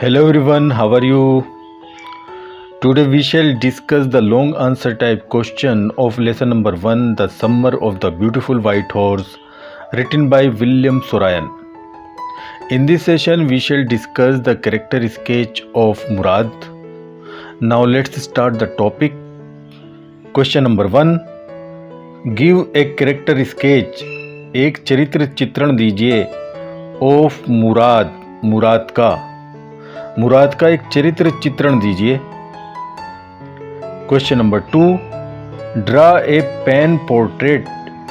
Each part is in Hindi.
Hello everyone, how are you? Today we shall discuss the long answer type question of lesson number 1, The Summer of the Beautiful White Horse, written by William Sorayan. In this session we shall discuss the character sketch of Murad. Now let's start the topic. Question number 1. Give a character sketch. एक चरित्र चित्रण दीजिए of मुराद का एक चरित्र चित्रण दीजिए. Question number 2. Draw a pen portrait.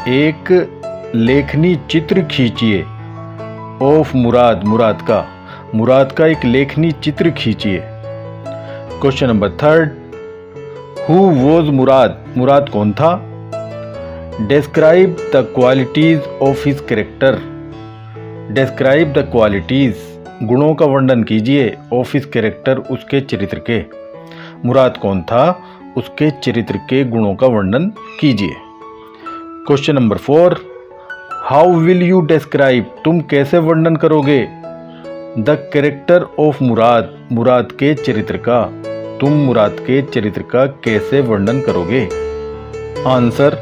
एक लेखनी चित्र खींचिए ऑफ मुराद का एक लेखनी चित्र खींचिए. Question number 3. Who was Murad कौन था? Describe the qualities of his character. Describe the qualities, गुणों का वर्णन कीजिए ऑफ हिज कैरेक्टर, उसके चरित्र के. मुराद कौन था, उसके चरित्र के गुणों का वर्णन कीजिए. Question number 4. How will you describe, तुम कैसे वर्णन करोगे द कैरेक्टर ऑफ मुराद के चरित्र का, तुम मुराद के चरित्र का कैसे वर्णन करोगे? Answer.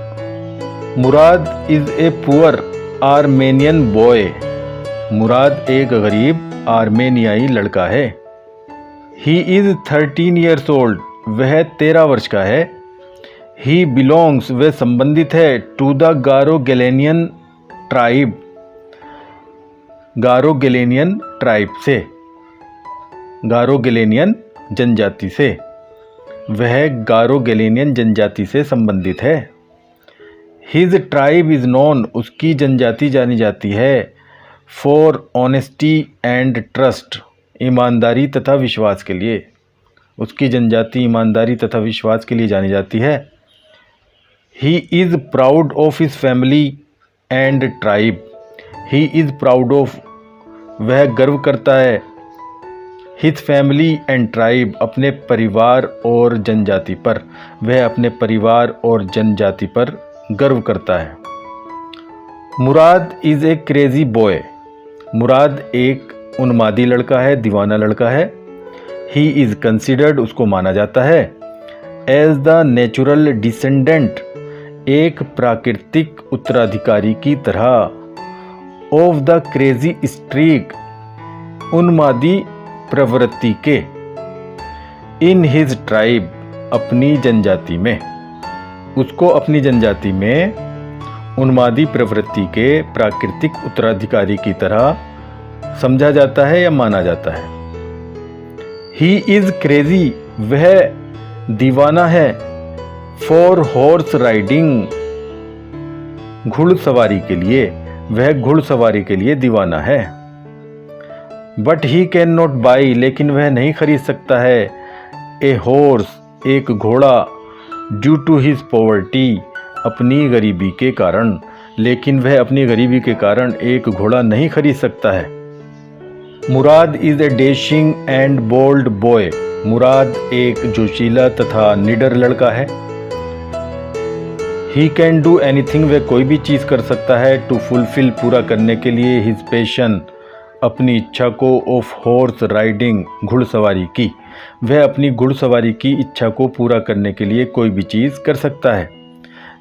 Murad is a poor Armenian boy. Murad एक गरीब आर्मेनियाई लड़का है. He is 13 years old. वह 13 वर्ष का है. ही बिलोंग्स, वह संबंधित है टू द गारो-गैलेनियन ट्राइब. गारो-गैलेनियन ट्राइब से, गारो-गैलेनियन जनजाति से. वह गारो-गैलेनियन जनजाति से संबंधित है. हिज ट्राइब इज नोन, उसकी जनजाति जानी जाती है फॉर ऑनेस्टी एंड ट्रस्ट, ईमानदारी तथा विश्वास के लिए. उसकी जनजाति ईमानदारी तथा विश्वास के लिए जानी जाती है. He is proud of his family and tribe. He is proud of, वह गर्व करता है हिज फैमिली एंड ट्राइब, अपने परिवार और जनजाति पर. वह अपने परिवार और जनजाति पर गर्व करता है. मुराद is a crazy boy. Murad एक उन्मादी लड़का है, दीवाना लड़का है. ही इज़ कंसिडर्ड, उसको माना जाता है एज द नेचुरल डिसेंडेंट, एक प्राकृतिक उत्तराधिकारी की तरह ऑफ द क्रेजी स्ट्रीक, उन्मादी प्रवृत्ति के. इन हिज ट्राइब, अपनी जनजाति में, उसको अपनी जनजाति में उन्मादी प्रवृत्ति के प्राकृतिक उत्तराधिकारी की तरह समझा जाता है या माना जाता है. ही इज क्रेजी, वह दीवाना है फॉर हॉर्स राइडिंग, घुड़सवारी के लिए. वह घुड़सवारी के लिए दीवाना है. But he can not by, लेकिन वह नहीं खरीद सकता है ए हॉर्स, एक घोड़ा, ड्यू टू हिज पॉवर्टी, अपनी गरीबी के कारण. लेकिन वह अपनी गरीबी के कारण एक घोड़ा नहीं खरीद सकता है. Murad is a dashing and bold boy. Murad एक जोशीला तथा निडर लड़का है. ही कैन डू एनीथिंग, वह कोई भी चीज़ कर सकता है टू फुलफिल, पूरा करने के लिए हिज पैशन, अपनी इच्छा को ऑफ हॉर्स राइडिंग, घुड़सवारी की. वह अपनी घुड़सवारी की इच्छा को पूरा करने के लिए कोई भी चीज़ कर सकता है.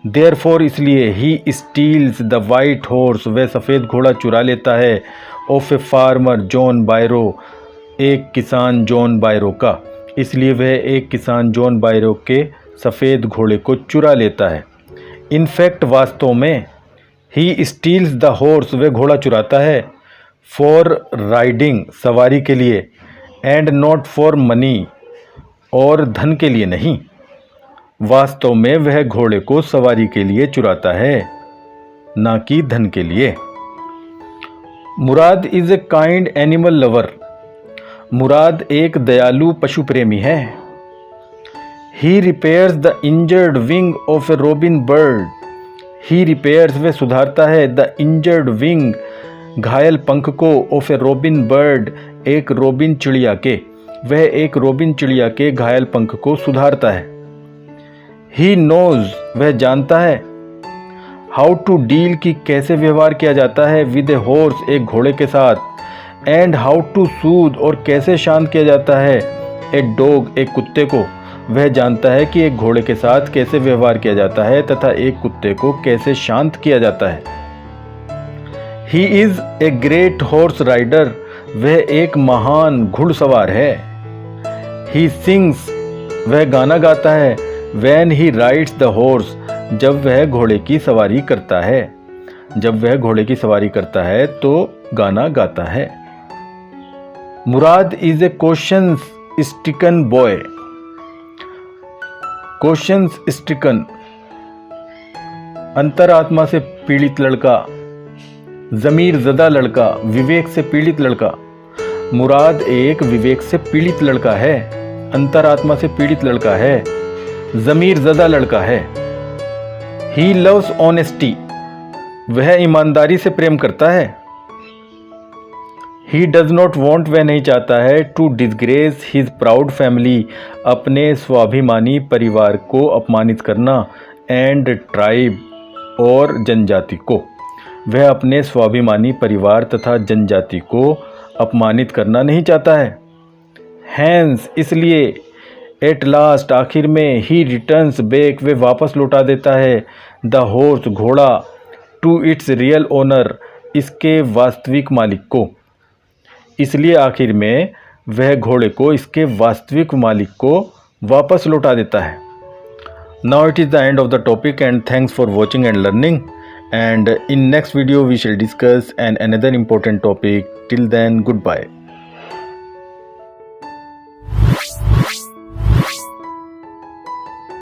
देयरफॉर, इसलिए, ही स्टील्स द वाइट हॉर्स, वह सफ़ेद घोड़ा चुरा लेता है ऑफ ए फार्मर जॉन बायरो, एक किसान जॉन बायरो का. इसलिए वह एक किसान जॉन बायरो के सफ़ेद घोड़े को चुरा लेता है. इनफैक्ट, वास्तव में, ही स्टील्स द हॉर्स, वह घोड़ा चुराता है फॉर राइडिंग, सवारी के लिए, एंड नॉट फॉर मनी, और धन के लिए नहीं. वास्तव में वह घोड़े को सवारी के लिए चुराता है, ना कि धन के लिए. Murad is a kind animal lover. Murad एक दयालु पशु प्रेमी है. He repairs the injured wing of a robin bird. He repairs, वह सुधारता है द इंजर्ड विंग, घायल पंख को, ऑफ ए रोबिन बर्ड, एक रोबिन चिड़िया के. वह एक रोबिन चिड़िया के घायल पंख को सुधारता है. ही नोज, वह जानता है हाउ टू डील, की कैसे व्यवहार किया जाता है विद ए हॉर्स, एक घोड़े के साथ, एंड हाउ टू सूद और कैसे शांत किया जाता है ए डॉग एक कुत्ते को। वह जानता है कि एक घोड़े के साथ कैसे व्यवहार किया जाता है तथा एक कुत्ते को कैसे शांत किया जाता है। He is a great horse rider, वह एक महान घुड़सवार है। ही सिंग्स, वह गाना गाता है। When he rides the horse, जब वह घोड़े की सवारी करता है। जब वह घोड़े की सवारी करता है तो गाना गाता है। Murad is a question stricken boy. Question stricken, अंतरात्मा से पीड़ित लड़का, जमीर ज़दा लड़का, विवेक से पीड़ित लड़का। मुराद एक विवेक से पीड़ित लड़का है, अंतरात्मा से पीड़ित लड़का है, जमीर ज़दा लड़का है। ही लव्स ऑनेस्टी, वह ईमानदारी से प्रेम करता है। ही डज नॉट वॉन्ट, वह नहीं चाहता है to disgrace his proud family, अपने स्वाभिमानी परिवार को अपमानित करना। एंड ट्राइब, और जनजाति को, वह अपने स्वाभिमानी परिवार तथा जनजाति को अपमानित करना नहीं चाहता है। हैंस, इसलिए एट लास्ट, आखिर में, ही रिटर्न्स बैक, वे वापस लौटा देता है द हॉर्स, घोड़ा, टू इट्स रियल ओनर, इसके वास्तविक मालिक को। इसलिए आखिर में वह घोड़े को इसके वास्तविक मालिक को वापस लौटा देता है। Now it is the end of the topic and thanks for watching and learning, and in next video we shall discuss another important topic. Till then, goodbye.